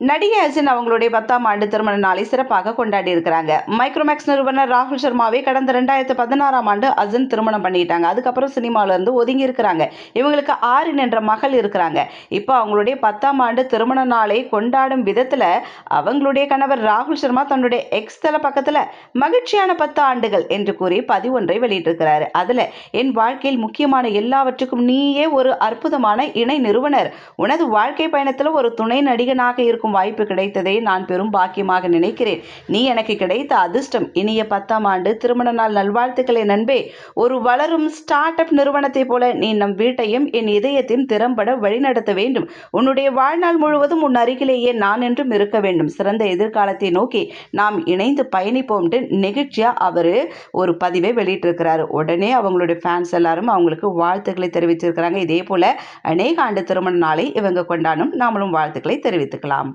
நடிகை அர்ஜுன் அவங்களுடைய 10ஆம் ஆண்டு திருமண நாளை சிறப்பாக கொண்டாடி இருக்கிறாங்க. மைக்ரோமேக்ஸ் நிறுவனர் ராகுல் சர்மாவை கடந்த 2016ஆம் ஆண்டு அர்ஜுன் திருமணம் பண்ணிட்டாங்க. அதுக்கப்புறம் சினிமால இருந்து ஒதுங்கி இருக்கிறாங்க. இவங்களுக்கு ஆரின் என்ற மகள் இருக்கிறாங்க. இப்போ அவங்களுடைய 10ஆம் ஆண்டு திருமண நாளை கொண்டாடும் விதத்துல அவங்களுடைய கணவர் ராகுல் சர்மா தன்னுடைய எக்ஸ் தள பக்கத்துல மகிழ்ச்சியான 10 ஆண்டுகள் என்று கூறி பதிவொன்றை வெளியிட்டிருக்கிறாரு. அதுல என் வாழ்க்கையில் முக்கியமான எல்லாவற்றுக்கும் நீயே ஒரு அற்புதமான இணை நிறுவனர். உனது வாழ்க்கை பயணத்துல ஒரு துணை நடிகனாக இருக்கும் வாய்ப்பு கிடைத்ததை நான் பெரும் பாக்கியமாக நினைக்கிறேன். நீ எனக்கு கிடைத்த அதிர்ஷ்டம். இனிய 10ஆம் ஆண்டு திருமண நாள் நல்வாழ்த்துக்களை நண்பே. ஒரு வளரும் ஸ்டார்ட் அப் நிறுவனத்தை போல நீ நம் வீட்டையும் என் இதயத்தையும் திறம்பட வழிநடத்த வேண்டும். உன்னுடைய வாழ்நாள் முழுவதும் உன் அருகிலேயே நான் என்றும் இருக்க வேண்டும். சிறந்த எதிர்காலத்தை நோக்கி நாம் இணைந்து பயணிப்போம். நெகிழ்ச்சியா அவரு ஒரு பதிவை வெளியிட்டிருக்கிறாரு. உடனே அவங்களுடைய ஃபேன்ஸ் எல்லாரும் அவங்களுக்கு வாழ்த்துக்களை தெரிவிச்சிருக்கிறாங்க. இதே போல அநேக ஆண்டு திருமண நாளை இவங்க கொண்டாடும் நாமளும் வாழ்த்துக்களை தெரிவித்துக்கலாம்.